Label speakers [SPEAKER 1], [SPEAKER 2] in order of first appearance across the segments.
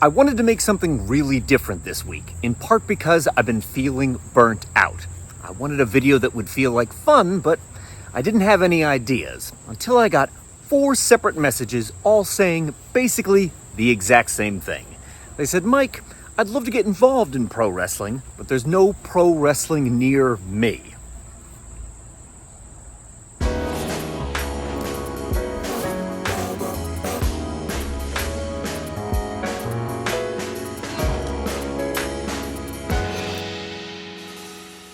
[SPEAKER 1] I wanted to make something really different this week, in part because I've been feeling burnt out. I wanted a video that would feel like fun, but I didn't have any ideas until I got 4 separate messages all saying basically the exact same thing. They said, "Mike, I'd love to get involved in pro wrestling, but there's no pro wrestling near me."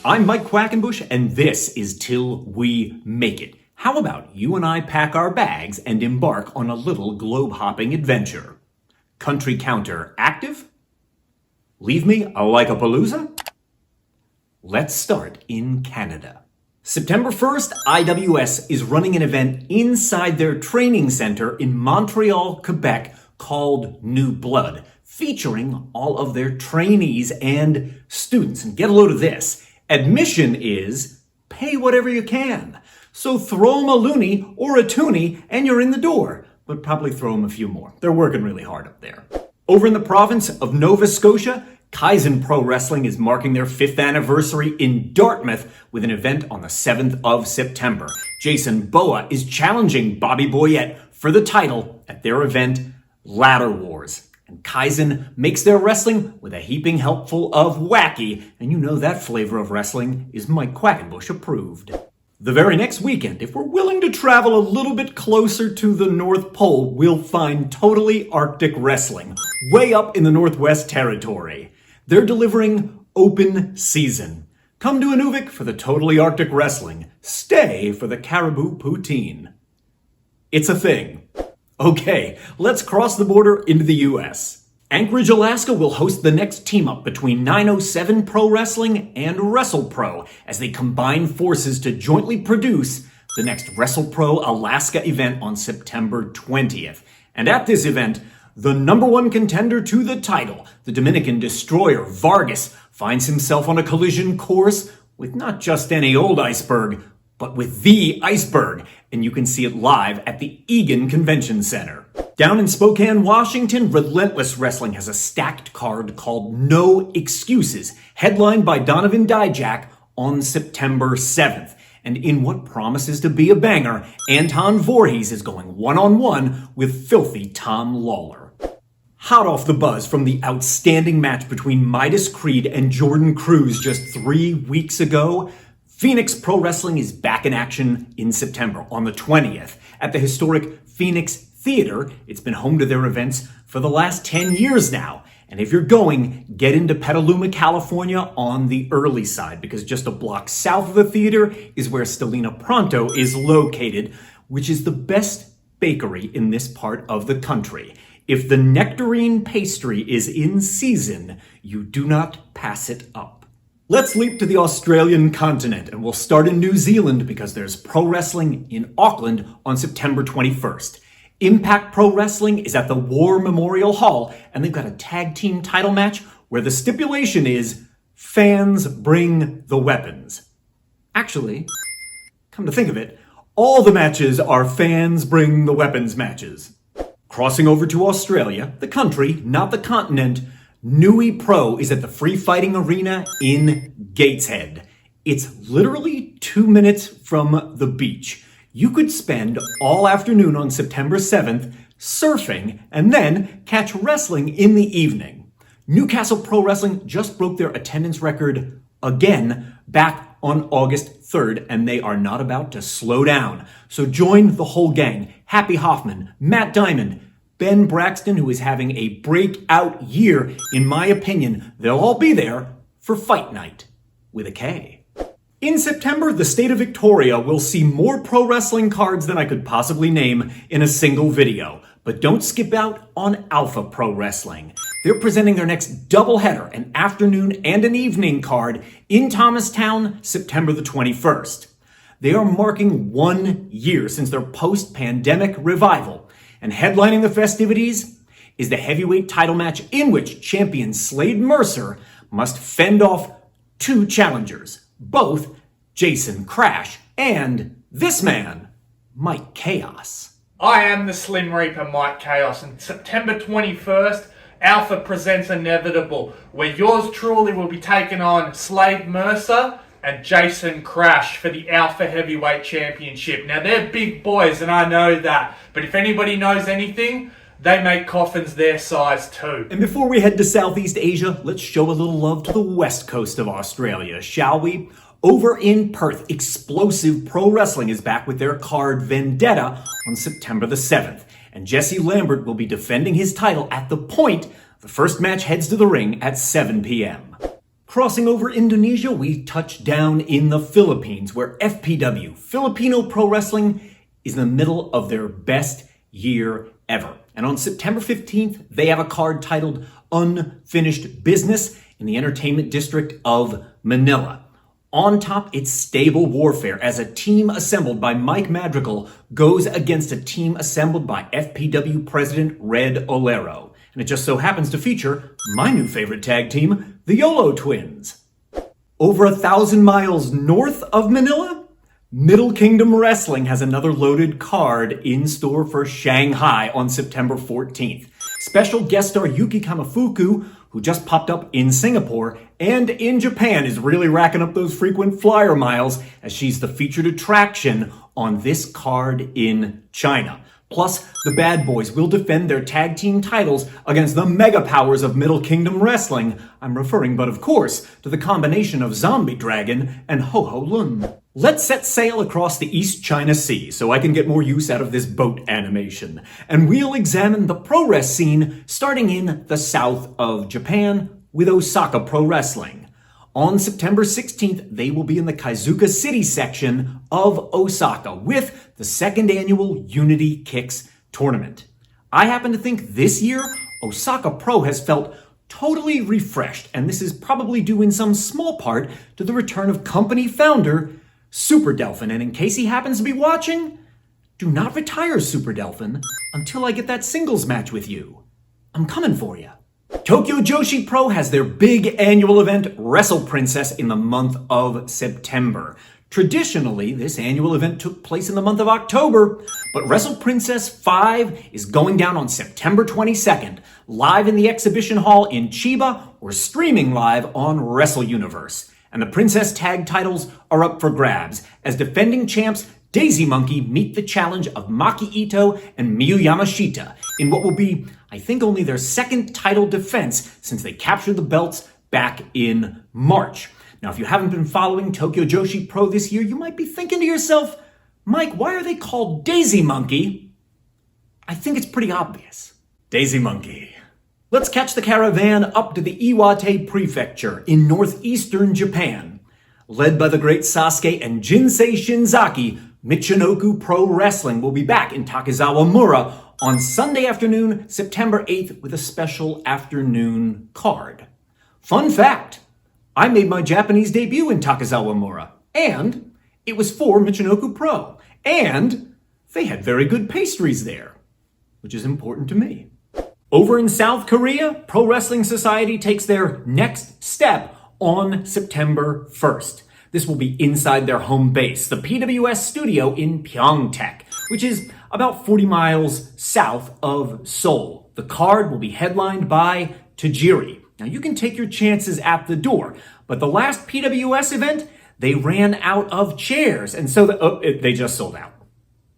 [SPEAKER 2] I'm Mike Quackenbush, and this is Till We Make It. How about you and I pack our bags and embark on a little globe-hopping adventure? Country counter active? Leave me like a palooza? Let's start in Canada. September 1st, IWS is running an event inside their training center in Montreal, Quebec called New Blood, featuring all of their trainees and students. And get a load of this. Admission is pay whatever you can. So throw them a loonie or a toonie and you're in the door. But probably throw them a few more. They're working really hard up there. Over in the province of Nova Scotia, Kaizen Pro Wrestling is marking their 5th anniversary in Dartmouth with an event on the 7th of September. Jason Boa is challenging Bobby Boyette for the title at their event, Ladder Wars. And Kaizen makes their wrestling with a heaping helpful of wacky, and you know that flavor of wrestling is Mike Quackenbush approved. The very next weekend, if we're willing to travel a little bit closer to the North Pole, we'll find Totally Arctic Wrestling, way up in the Northwest Territory. They're delivering open season. Come to Inuvik for the Totally Arctic Wrestling. Stay for the Caribou Poutine. It's a thing. Okay, let's cross the border into the U.S. Anchorage, Alaska will host the next team-up between 907 Pro Wrestling and WrestlePro as they combine forces to jointly produce the next WrestlePro Alaska event on September 20th. And at this event, the #1 contender to the title, the Dominican destroyer Vargas, finds himself on a collision course with not just any old iceberg, but with the iceberg, and you can see it live at the Eagan Convention Center. Down in Spokane, Washington, Relentless Wrestling has a stacked card called No Excuses, headlined by Donovan Dijak on September 7th. And in what promises to be a banger, Anton Voorhees is going one-on-one with filthy Tom Lawler. Hot off the buzz from the outstanding match between Midas Creed and Jordan Cruz just 3 weeks ago, Phoenix Pro Wrestling is back in action in September on the 20th at the historic Phoenix Theater. It's been home to their events for the last 10 years now. And if you're going, get into Petaluma, California on the early side, because just a block south of the theater is where Stellina Pronto is located, which is the best bakery in this part of the country. If the nectarine pastry is in season, you do not pass it up. Let's leap to the Australian continent, and we'll start in New Zealand because there's pro wrestling in Auckland on September 21st. Impact Pro Wrestling is at the War Memorial Hall, and they've got a tag team title match where the stipulation is fans bring the weapons. Actually, come to think of it, all the matches are fans bring the weapons matches. Crossing over to Australia, the country, not the continent, Nui Pro is at the Free Fighting Arena in Gateshead. It's literally 2 minutes from the beach. You could spend all afternoon on September 7th surfing and then catch wrestling in the evening. Newcastle Pro Wrestling just broke their attendance record again back on August 3rd, and they are not about to slow down. So join the whole gang. Happy Hoffman, Matt Diamond, Ben Braxton, who is having a breakout year, in my opinion. They'll all be there for Fight Night, with a K. In September, the state of Victoria will see more pro wrestling cards than I could possibly name in a single video. But don't skip out on Alpha Pro Wrestling. They're presenting their next doubleheader, an afternoon and an evening card, in Thomastown, September the 21st. They are marking 1 year since their post-pandemic revival. And headlining the festivities is the heavyweight title match in which champion Slade Mercer must fend off 2 challengers, both Jason Crash and this man, Mike Chaos.
[SPEAKER 3] I am the Slim Reaper, Mike Chaos, and September 21st Alpha presents Inevitable, where yours truly will be taking on Slade Mercer and Jason Crash for the Alpha Heavyweight Championship. Now, they're big boys, and I know that. But if anybody knows anything, they make coffins their size too.
[SPEAKER 2] And before we head to Southeast Asia, let's show a little love to the west coast of Australia, shall we? Over in Perth, Explosive Pro Wrestling is back with their card Vendetta on September the 7th. And Jesse Lambert will be defending his title at The Point. The first match heads to the ring at 7 p.m. Crossing over Indonesia, we touch down in the Philippines, where FPW, Filipino Pro Wrestling, is in the middle of their best year ever. And on September 15th, they have a card titled Unfinished Business in the Entertainment District of Manila. On top, it's Stable Warfare as a team assembled by Mike Madrigal goes against a team assembled by FPW President Red Olero. And it just so happens to feature my new favorite tag team, the YOLO Twins. Over 1,000 miles north of Manila, Middle Kingdom Wrestling has another loaded card in store for Shanghai on September 14th. Special guest star Yuki Kamafuku, who just popped up in Singapore and in Japan, is really racking up those frequent flyer miles as she's the featured attraction on this card in China. Plus, the Bad Boys will defend their tag team titles against the mega powers of Middle Kingdom Wrestling. I'm referring, but of course, to the combination of Zombie Dragon and Ho Ho Lun. Let's set sail across the East China Sea so I can get more use out of this boat animation. And we'll examine the pro-res scene starting in the south of Japan with Osaka Pro Wrestling. On September 16th, they will be in the Kaizuka City section of Osaka with the second annual Unity Kicks tournament. I happen to think this year, Osaka Pro has felt totally refreshed, and this is probably due in some small part to the return of company founder Super Delphin. And in case he happens to be watching, do not retire, Super Delphin, until I get that singles match with you. I'm coming for you. Tokyo Joshi Pro has their big annual event, Wrestle Princess, in the month of September. Traditionally, this annual event took place in the month of October, but Wrestle Princess 5 is going down on September 22nd, live in the exhibition hall in Chiba or streaming live on Wrestle Universe. And the Princess tag titles are up for grabs as defending champs Daisy Monkey meet the challenge of Maki Ito and Miyu Yamashita in what will be, I think, only their second title defense since they captured the belts back in March. Now, if you haven't been following Tokyo Joshi Pro this year, you might be thinking to yourself, Mike, why are they called Daisy Monkey? I think it's pretty obvious. Daisy Monkey. Let's catch the caravan up to the Iwate Prefecture in northeastern Japan. Led by the great Sasuke and Jinsei Shinzaki, Michinoku Pro Wrestling will be back in Takizawa Mura on Sunday afternoon, September 8th, with a special afternoon card. Fun fact, I made my Japanese debut in Takizawa Mura, and it was for Michinoku Pro, and they had very good pastries there, which is important to me. Over in South Korea, Pro Wrestling Society takes their next step on September 1st. This will be inside their home base, the PWS studio in Pyeongtaek, which is about 40 miles south of Seoul. The card will be headlined by Tajiri. Now, you can take your chances at the door, but the last PWS event, they ran out of chairs, and so they just sold out.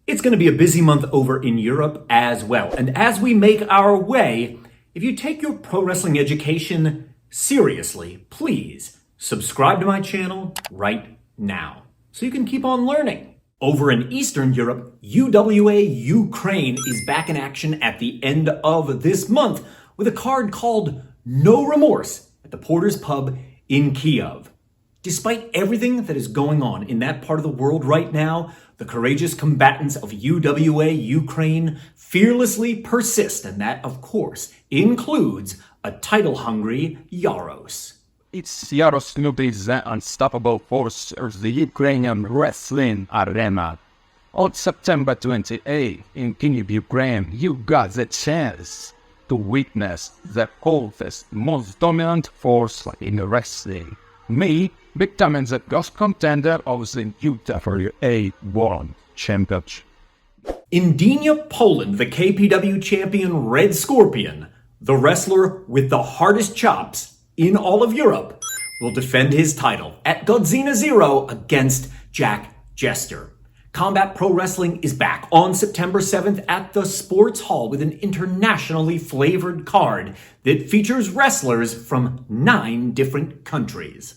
[SPEAKER 2] It's going to be a busy month over in Europe as well. And as we make our way, if you take your pro wrestling education seriously, please subscribe to my channel right now so you can keep on learning. Over in Eastern Europe, UWA Ukraine is back in action at the end of this month with a card called No Remorse at the Porter's Pub in Kiev. Despite everything that is going on in that part of the world right now, the courageous combatants of UWA Ukraine fearlessly persist, and that, of course, includes a title-hungry Yaros.
[SPEAKER 4] It's Yaros the unstoppable force of the Ukrainian wrestling arena. On September 28th in Kyiv, Ukraine, you got the chance to witness the coldest, most dominant force in wrestling. Me, becoming the ghost contender of the UWA World Championship.
[SPEAKER 2] In Gdynia, Poland, the KPW champion Red Scorpion The wrestler with the hardest chops in all of Europe will defend his title at Godzilla 0 against Jack Jester. Combat Pro Wrestling is back on September 7th at the Sports Hall with an internationally flavored card that features wrestlers from 9 different countries.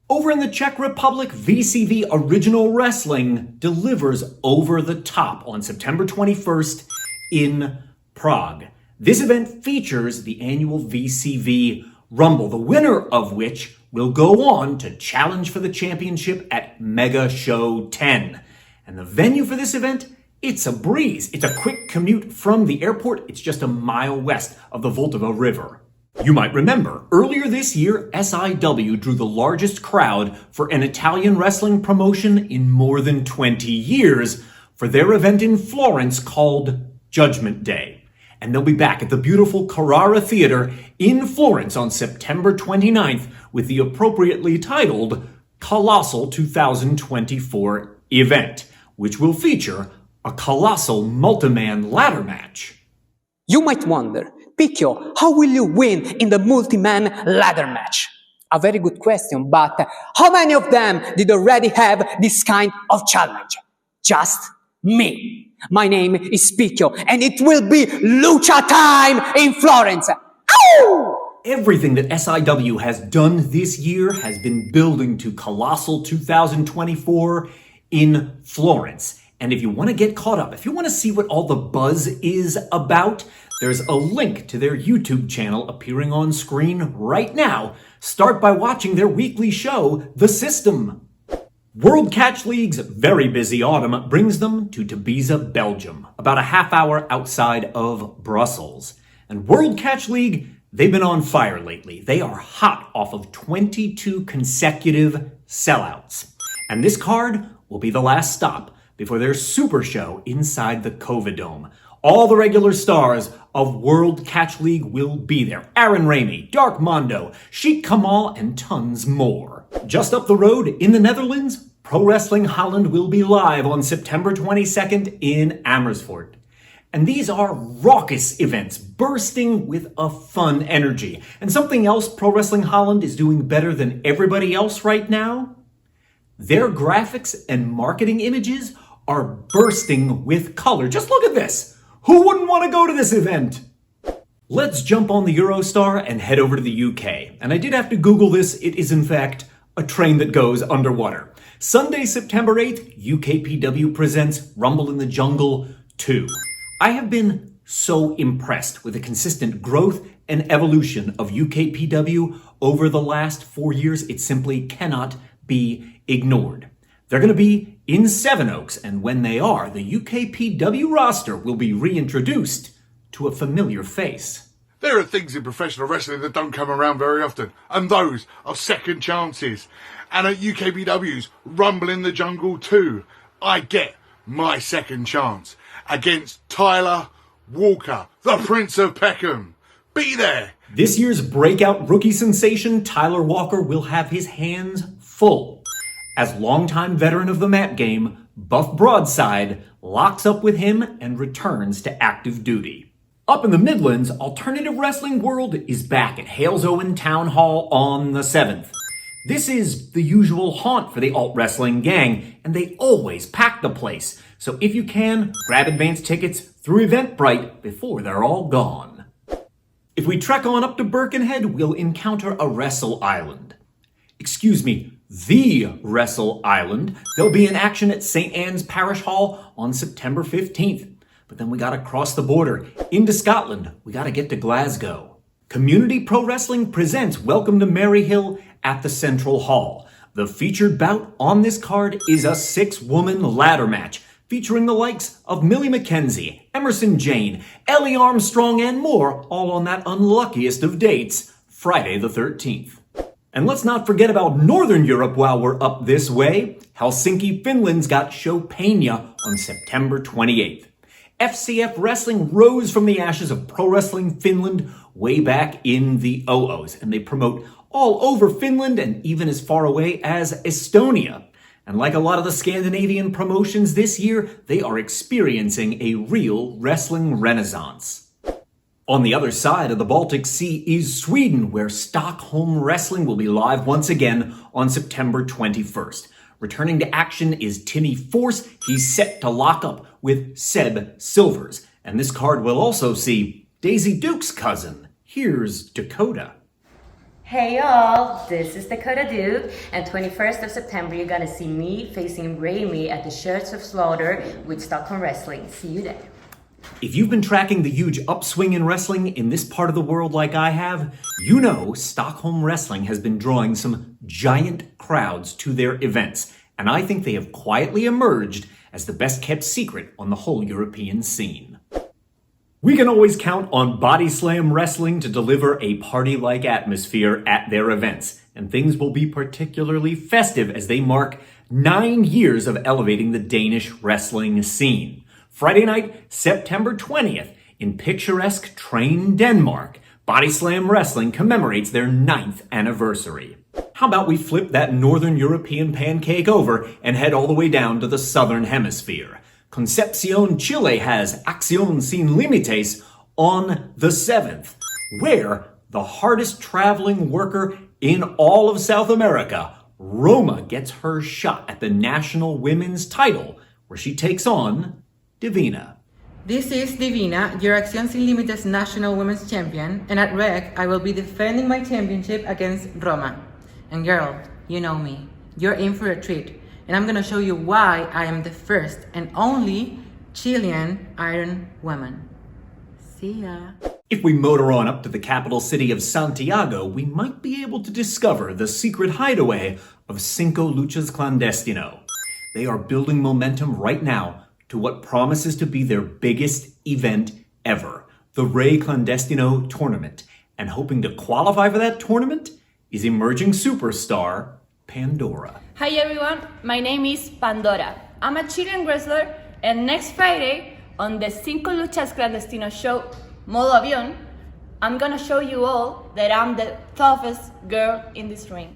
[SPEAKER 2] Over in the Czech Republic, VCV Original Wrestling delivers Over the Top on September 21st in Prague. This event features the annual VCV Rumble, the winner of which will go on to challenge for the championship at Mega Show 10. And the venue for this event, it's a breeze. It's a quick commute from the airport. It's just a mile west of the Vltava River. You might remember, earlier this year, SIW drew the largest crowd for an Italian wrestling promotion in more than 20 years for their event in Florence called Judgment Day. And they'll be back at the beautiful Carrara Theater in Florence on September 29th with the appropriately titled Colossal 2024 event, which will feature a colossal multi-man ladder match.
[SPEAKER 5] You might wonder, Picchio, how will you win in the multi-man ladder match? A very good question, but how many of them did already have this kind of challenge? Just me. My name is Picchio, and it will be Lucha time in Florence. Ow!
[SPEAKER 2] Everything that SIW has done this year has been building to Colossal 2024 in Florence. And if you want to get caught up, if you want to see what all the buzz is about, there's a link to their YouTube channel appearing on screen right now. Start by watching their weekly show, The System. World Catch League's very busy autumn brings them to Ibiza, Belgium, about a half hour outside of Brussels. And World Catch League, they've been on fire lately. They are hot off of 22 consecutive sellouts. And this card will be the last stop before their super show inside the Covidome. All the regular stars of World Catch League will be there. Aaron Ramey, Dark Mondo, Sheikh Kamal, and tons more. Just up the road in the Netherlands, Pro Wrestling Holland will be live on September 22nd in Amersfoort. And these are raucous events, bursting with a fun energy. And something else Pro Wrestling Holland is doing better than everybody else right now? Their graphics and marketing images are bursting with color. Just look at this. Who wouldn't want to go to this event? Let's jump on the Eurostar and head over to the UK. And I did have to Google this. It is, in fact, a train that goes underwater. Sunday, September 8th, UKPW presents Rumble in the Jungle 2. I have been so impressed with the consistent growth and evolution of UKPW over the last 4 years. It simply cannot be ignored. They're going to be in Sevenoaks, and when they are, the UKPW roster will be reintroduced to a familiar face.
[SPEAKER 6] There are things in professional wrestling that don't come around very often, and those are second chances. And at UKPW's Rumble in the Jungle 2, I get my second chance against Tyler Walker, the Prince of Peckham. Be there.
[SPEAKER 2] This year's breakout rookie sensation, Tyler Walker, will have his hands full as longtime veteran of the mat game, Buff Broadside, locks up with him and returns to active duty. Up in the Midlands, Alternative Wrestling World is back at Hales Owen Town Hall on the 7th. This is the usual haunt for the alt wrestling gang, and they always pack the place. So if you can, grab advance tickets through Eventbrite before they're all gone. If we trek on up to Birkenhead, we'll encounter a Wrestle Island. Excuse me, the Wrestle Island. They'll be in action at St. Anne's Parish Hall on September 15th. But then we gotta cross the border into Scotland. We gotta get to Glasgow. Community Pro Wrestling presents Welcome to Maryhill at the Central Hall. The featured bout on this card is a 6-woman ladder match featuring the likes of Millie McKenzie, Emerson Jane, Ellie Armstrong, and more, all on that unluckiest of dates, Friday the 13th. And let's not forget about Northern Europe while we're up this way. Helsinki, Finland's got Showpania on September 28th. FCF Wrestling rose from the ashes of Pro Wrestling Finland way back in the 00s, and they promote all over Finland and even as far away as Estonia. And like a lot of the Scandinavian promotions this year, they are experiencing a real wrestling renaissance. On the other side of the Baltic Sea is Sweden, where Stockholm Wrestling will be live once again on September 21st. Returning to action is Timmy Force. He's set to lock up with Seb Silvers. And this card will also see Daisy Duke's cousin. Here's Dakota.
[SPEAKER 7] Hey y'all, this is Dakota Duke, and 21st of September you're gonna see me facing Raimi at the Shirts of Slaughter with Stockholm Wrestling. See you there.
[SPEAKER 2] If you've been tracking the huge upswing in wrestling in this part of the world like I have, you know Stockholm Wrestling has been drawing some giant crowds to their events, and I think they have quietly emerged as the best kept secret on the whole European scene. We can always count on Body Slam Wrestling to deliver a party-like atmosphere at their events, and things will be particularly festive as they mark 9 years of elevating the Danish wrestling scene. Friday night, September 20th, in picturesque Train, Denmark, Body Slam Wrestling commemorates their 9th anniversary. How about we flip that Northern European pancake over and head all the way down to the Southern Hemisphere? Concepcion, Chile has Acción Sin Límites on the 7th, where the hardest traveling worker in all of South America, Roma, gets her shot at the national women's title, where she takes on Divina.
[SPEAKER 8] This is Divina, your Acción Sin Límites National Women's Champion, and at REC, I will be defending my championship against Roma. And girl, you know me. You're in for a treat, and I'm gonna show you why I am the first and only Chilean Iron Woman. See ya.
[SPEAKER 2] If we motor on up to the capital city of Santiago, we might be able to discover the secret hideaway of Cinco Luchas Clandestino. They are building momentum right now to what promises to be their biggest event ever, the Rey Clandestino Tournament. And hoping to qualify for that tournament is emerging superstar Pandora.
[SPEAKER 9] Hi everyone, my name is Pandora. I'm a Chilean wrestler, and next Friday on the Cinco Luchas Clandestino show, Modo Avión, I'm gonna show you all that I'm the toughest girl in this ring.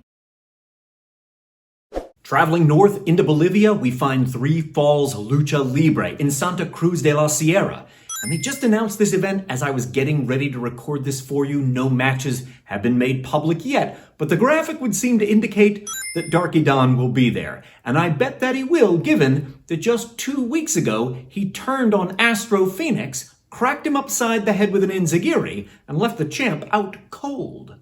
[SPEAKER 2] Traveling north into Bolivia, we find Three Falls Lucha Libre in Santa Cruz de la Sierra. And they just announced this event as I was getting ready to record this for you. No matches have been made public yet, but the graphic would seem to indicate that Darky Don will be there. And I bet that he will, given that just 2 weeks ago, he turned on Astro Phoenix, cracked him upside the head with an enziguri, and left the champ out cold.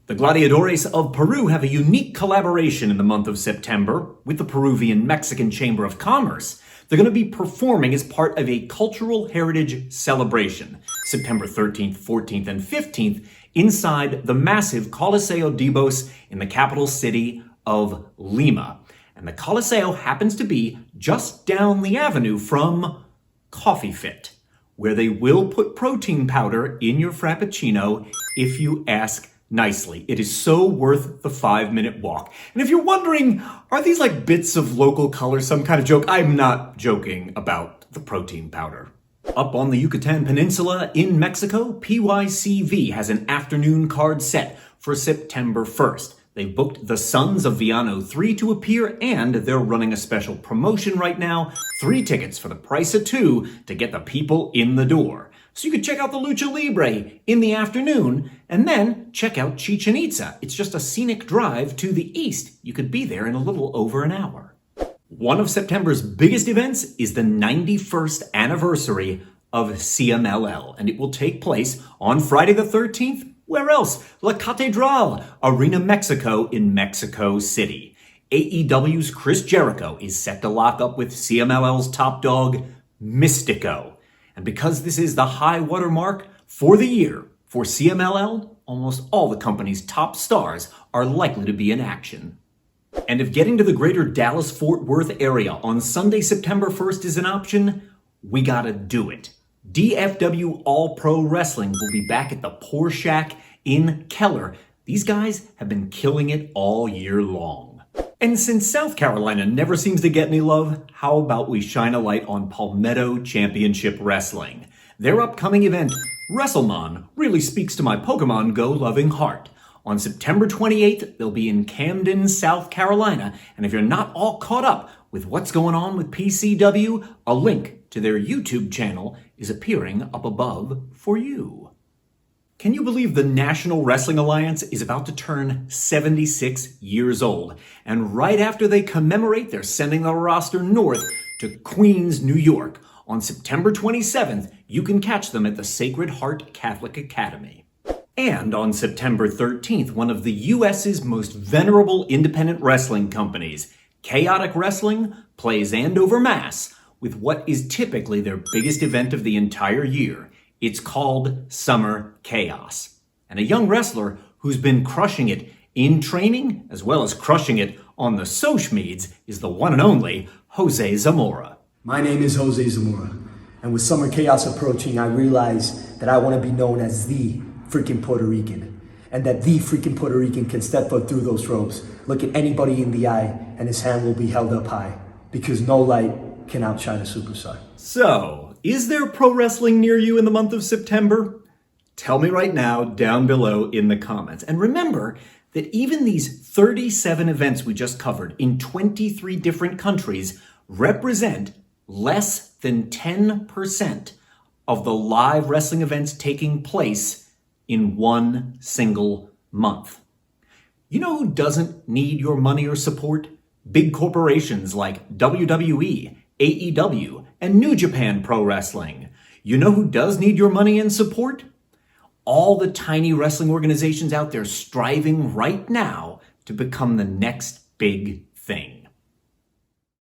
[SPEAKER 2] The Gladiadores of Peru have a unique collaboration in the month of September with the Peruvian-Mexican Chamber of Commerce. They're going to be performing as part of a cultural heritage celebration, September 13th, 14th, and 15th, inside the massive Coliseo Dibos in the capital city of Lima. And the Coliseo happens to be just down the avenue from Coffee Fit, where they will put protein powder in your Frappuccino if you ask nicely. It is so worth the 5-minute walk. And if you're wondering, are these like bits of local color some kind of joke? I'm not joking about the protein powder. Up on the Yucatan Peninsula in Mexico, PYCV has an afternoon card set for September 1st. They've booked the Sons of Villano 3 to appear, and they're running a special promotion right now. 3 tickets for the price of 2 to get the people in the door. So you could check out the Lucha Libre in the afternoon, and then check out Chichen Itza. It's just a scenic drive to the east. You could be there in a little over an hour. One of September's biggest events is the 91st anniversary of CMLL, and it will take place on Friday the 13th. Where else? La Catedral, Arena Mexico in Mexico City. AEW's Chris Jericho is set to lock up with CMLL's top dog, Mystico. And because this is the high water mark for the year for CMLL, almost all the company's top stars are likely to be in action. And if getting to the greater Dallas-Fort Worth area on Sunday, September 1st is an option, we gotta do it. DFW All Pro Wrestling will be back at the Poor Shack in Keller. These guys have been killing it all year long. And since South Carolina never seems to get any love, how about we shine a light on Palmetto Championship Wrestling? Their upcoming event, WrestleMon, really speaks to my Pokemon Go loving heart. On September 28th, they'll be in Camden, South Carolina. And if you're not all caught up with what's going on with PCW, a link to their YouTube channel is appearing up above for you. Can you believe the National Wrestling Alliance is about to turn 76 years old? And right after they commemorate, they're sending the roster north to Queens, New York. On September 27th, you can catch them at the Sacred Heart Catholic Academy. And on September 13th, one of the US's most venerable independent wrestling companies, Chaotic Wrestling, plays Andover, Mass, with what is typically their biggest event of the entire year. It's called Summer Chaos. And a young wrestler who's been crushing it in training, as well as crushing it on the social medias, is the one and only Jose Zamora.
[SPEAKER 10] My name is Jose Zamora, and with Summer Chaos approaching, I realize that I want to be known as the freaking Puerto Rican, and that the freaking Puerto Rican can step foot through those ropes, look at anybody in the eye, and his hand will be held up high, because no light can outshine a superstar.
[SPEAKER 2] So, is there pro wrestling near you in the month of September? Tell me right now down below in the comments. And remember that even these 37 events we just covered in 23 different countries represent less than 10% of the live wrestling events taking place in one single month. You know who doesn't need your money or support? Big corporations like WWE, AEW, and New Japan Pro Wrestling. You know who does need your money and support? All the tiny wrestling organizations out there striving right now to become the next big thing.